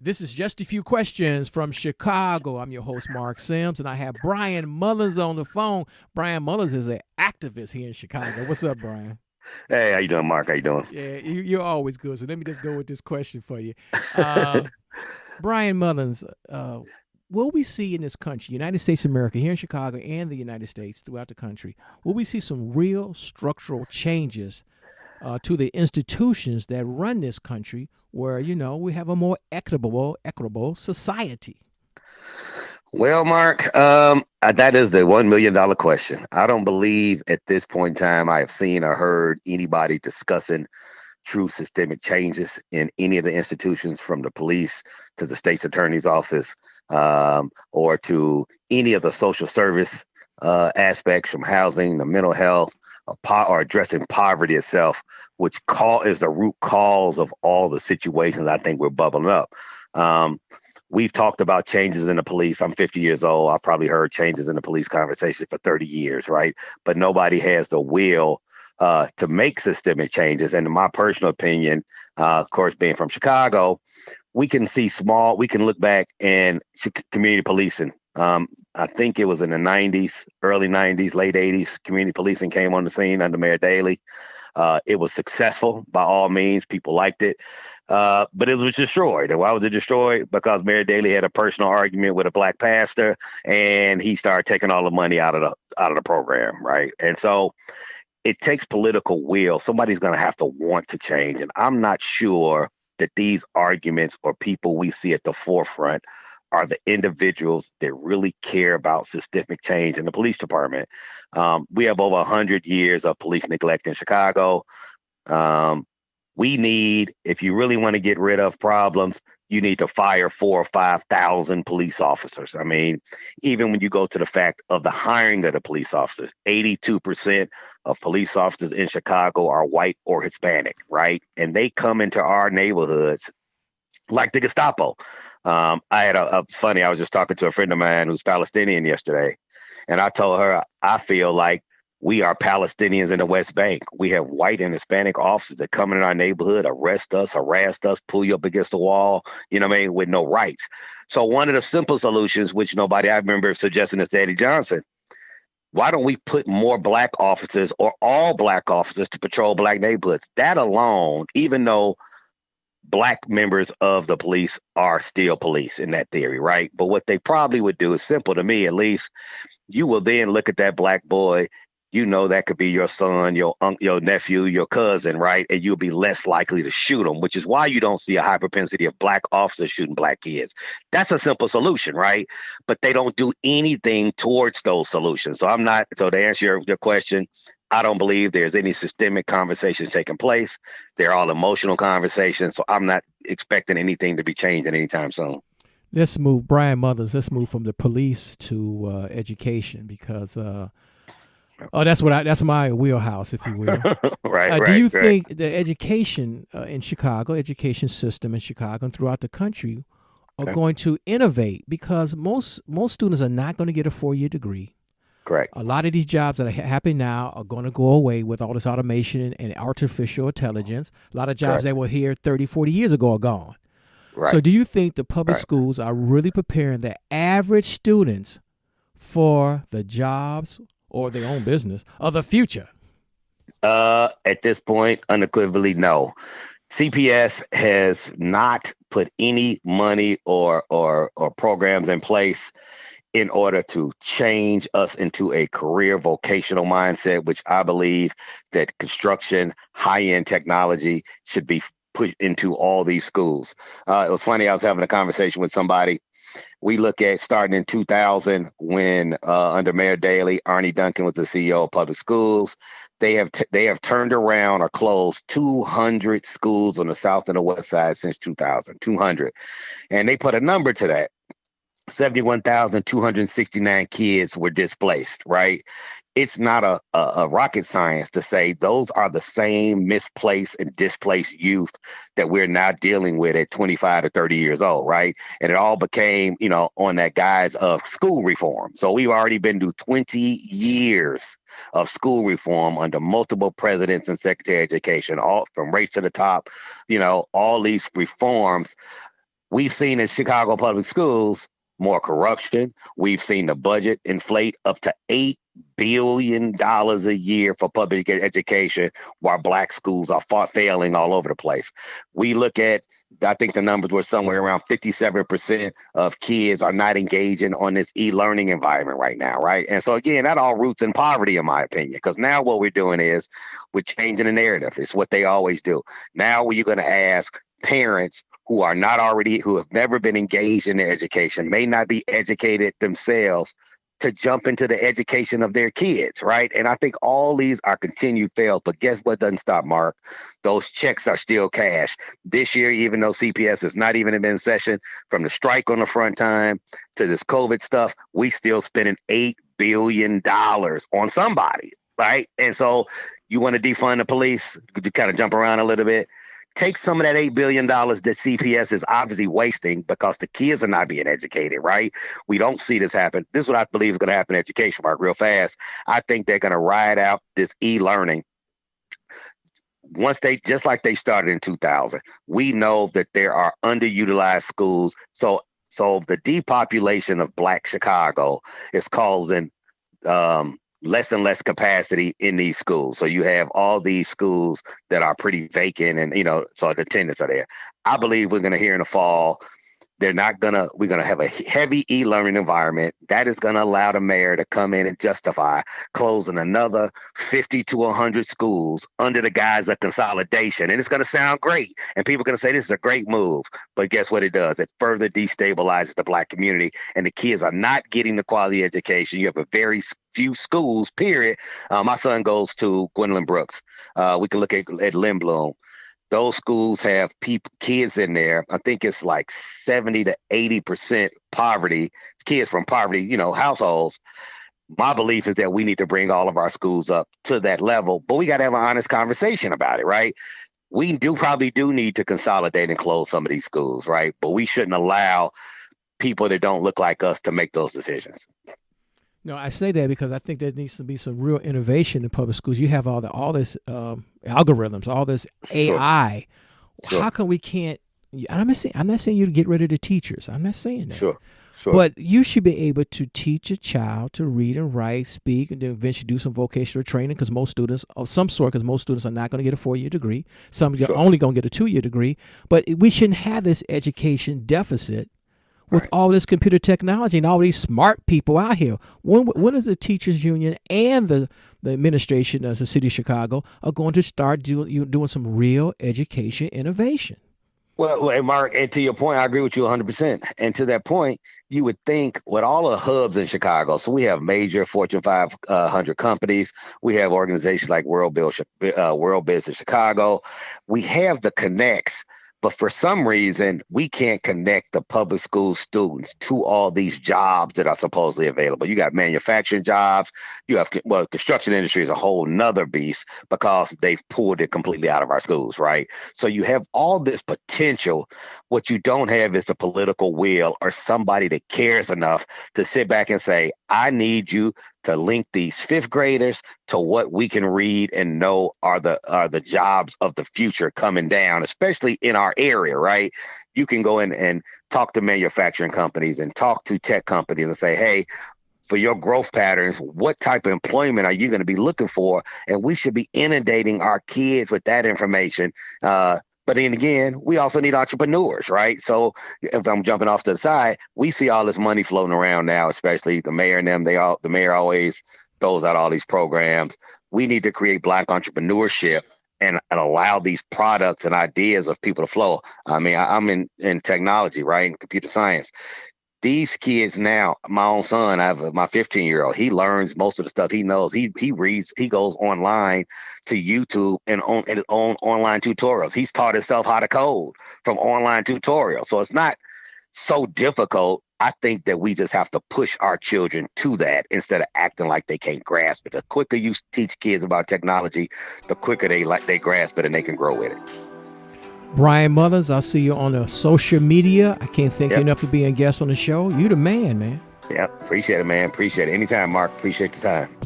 This is just a few questions from Chicago. I'm your host, Marc Sims, and I have Brian Mullins on the phone. Brian Mullins is an activist here in Chicago. What's up, Brian? Hey, how you doing, Mark? How you doing? Yeah, you're always good. So let me just go with this question for you. Uh, Brian Mullins, will we see in this country, United States of America, here in Chicago and the United States, throughout the country, will we see some real structural changes to the institutions that run this country where, we have a more equitable society? Well, Mark, that is the $1 million question. I don't believe at this point in time I have seen or heard anybody discussing true systemic changes in any of the institutions, from the police to the state's attorney's office, or to any of the social service aspects, from housing to mental health, or addressing poverty itself, which is the root cause of all the situations I think we're bubbling up. Um, we've talked about changes in the police. I'm 50 years old. I've probably heard changes in the police conversation for 30 years, right? But nobody has the will to make systemic changes. And in my personal opinion, of course, being from Chicago, we can look back and community policing. I think it was in the 90s, early 90s, late 80s, community policing came on the scene under Mayor Daley. It was successful by all means. People liked it. But it was destroyed. And why was it destroyed? Because Mayor Daley had a personal argument with a black pastor, and he started taking all the money out of the program, right? And so it takes political will. Somebody's going to have to want to change. And I'm not sure that these arguments or people we see at the forefront are the individuals that really care about systemic change in the police department. We have over 100 years of police neglect in Chicago. Um, we need, if you really want to get rid of problems, you need to fire 4 or 5 thousand police officers. I mean, even when you go to the fact of the hiring of the police officers, 82% of police officers in Chicago are white or Hispanic, right? And they come into our neighborhoods like the Gestapo. I had I was just talking to a friend of mine who's Palestinian yesterday, and I told her I feel like we are Palestinians in the West Bank. We have white and Hispanic officers that come in our neighborhood, arrest us, harass us, pull you up against the wall, you know what I mean, with no rights. So one of the simple solutions, which nobody I remember suggesting this to Eddie Johnson, why don't we put more black officers or all black officers to patrol black neighborhoods? That alone, even though black members of the police are still police in that theory, right? But what they probably would do is simple to me, at least. You will then look at that black boy. You know that could be your son, your nephew, your cousin, right? And you'll be less likely to shoot them, which is why you don't see a high propensity of black officers shooting black kids. That's a simple solution, right? But they don't do anything towards those solutions. So I'm not. So to answer your question, I don't believe there's any systemic conversations taking place. They're all emotional conversations. So I'm not expecting anything to be changing anytime soon. Let's move, Brian Mullins. Let's move from the police to education because that's my wheelhouse, if you will. Right, Do right, you right. think the education in Chicago, education system in Chicago and throughout the country, are Okay. going to innovate? Because most students are not going to get a 4 year degree. Correct. A lot of these jobs that are happening now are going to go away with all this automation and artificial intelligence. A lot of jobs Correct. that were here 30, 40 years ago are gone. So, Right. do you think the public Right. schools are really preparing the average students for the jobs or their own business of the future? At this point, unequivocally, no. CPS has not put any money or programs in place in order to change us into a career vocational mindset, which I believe that construction, high end technology should be put into all these schools. It was funny. I was having a conversation with somebody. We look at starting in 2000 when under Mayor Daley, Arnie Duncan was the CEO of public schools. They have turned around or closed 200 schools on the south and the west side since 2000, 200, and they put a number to that. 71,269 kids were displaced, right? It's not a rocket science to say those are the same misplaced and displaced youth that we're now dealing with at 25 to 30 years old, right? And it all became, on that guise of school reform. So we've already been through 20 years of school reform under multiple presidents and secretary of education, all from race to the top, all these reforms. We've seen in Chicago public schools more corruption. We've seen the budget inflate up to $8 billion a year for public education, while black schools are failing all over the place. We look at, I think the numbers were somewhere around 57% of kids are not engaging on this e-learning environment right now, right? And so again, that all roots in poverty, in my opinion, because now what we're doing is we're changing the narrative. It's what they always do. Now you're going to ask parents who are not already, who have never been engaged in their education, may not be educated themselves, to jump into the education of their kids, right? And I think all these are continued fails. But guess what doesn't stop, Mark? Those checks are still cash. This year, even though CPS is not even in session, from the strike on the front time to this COVID stuff, we still spending $8 billion on somebody, right? And so you want to defund the police, to kind of jump around a little bit. Take some of that $8 billion that CPS is obviously wasting because the kids are not being educated, right? We don't see this happen. This is what I believe is going to happen in education, Mark, real fast. I think they're going to ride out this e-learning. Once they, just like they started in 2000, we know that there are underutilized schools. So the depopulation of Black Chicago is causing less and less capacity in these schools. So you have all these schools that are pretty vacant, and so the attendants are there. I believe we're going to hear in the fall, we're going to have a heavy e-learning environment that is going to allow the mayor to come in and justify closing another 50 to 100 schools under the guise of consolidation. And it's going to sound great. And people are going to say this is a great move. But guess what it does? It further destabilizes the Black community, and the kids are not getting the quality education. You have a very few schools, period. My son goes to Gwendolyn Brooks. We can look at Lynn Bloom. Those schools have kids in there. I think it's like 70 to 80% poverty, kids from poverty, households. My belief is that we need to bring all of our schools up to that level, but we got to have an honest conversation about it, right? We probably do need to consolidate and close some of these schools, right? But we shouldn't allow people that don't look like us to make those decisions. No, I say that because I think there needs to be some real innovation in public schools. You have all this algorithms, all this AI. Sure. How come we can't? I'm not saying you to get rid of the teachers. I'm not saying that. Sure. But you should be able to teach a child to read and write, speak, and then eventually do some vocational training, because most students of some sort, because most students are not going to get a 4-year degree. Some are only going to get a 2-year degree. But we shouldn't have this education deficit with all this computer technology and all these smart people out here. When is the teachers union and the administration of the city of Chicago are going to start doing some real education innovation? Well, Mark, and to your point, I agree with you 100%. And to that point, you would think with all the hubs in Chicago, so we have major Fortune 500 companies, we have organizations like World Business Chicago, we have the connects. But for some reason, we can't connect the public school students to all these jobs that are supposedly available. You got manufacturing jobs. You have, construction industry is a whole nother beast because they've pulled it completely out of our schools, right? So you have all this potential. What you don't have is the political will or somebody that cares enough to sit back and say, I need you to link these fifth graders to what we can read and know are the jobs of the future coming down, especially in our area, right? You can go in and talk to manufacturing companies and talk to tech companies and say, hey, for your growth patterns, what type of employment are you going to be looking for? And we should be inundating our kids with that information. But then again, we also need entrepreneurs, right? So if I'm jumping off to the side, we see all this money floating around now, especially the mayor and them. The mayor always throws out all these programs. We need to create Black entrepreneurship and allow these products and ideas of people to flow. I mean, I'm in technology, right? In computer science. These kids now, my own son, I have my 15-year-old, he learns most of the stuff he knows. He reads, he goes online to YouTube and on online tutorials. He's taught himself how to code from online tutorials. So it's not so difficult. I think that we just have to push our children to that instead of acting like they can't grasp it. The quicker you teach kids about technology, the quicker they grasp it and they can grow with it. Brian Mullins, I'll see you on the social media. I can't thank you enough for being a guest on the show. You the man, man. Yeah, appreciate it, man. Appreciate it. Anytime, Mark. Appreciate the time.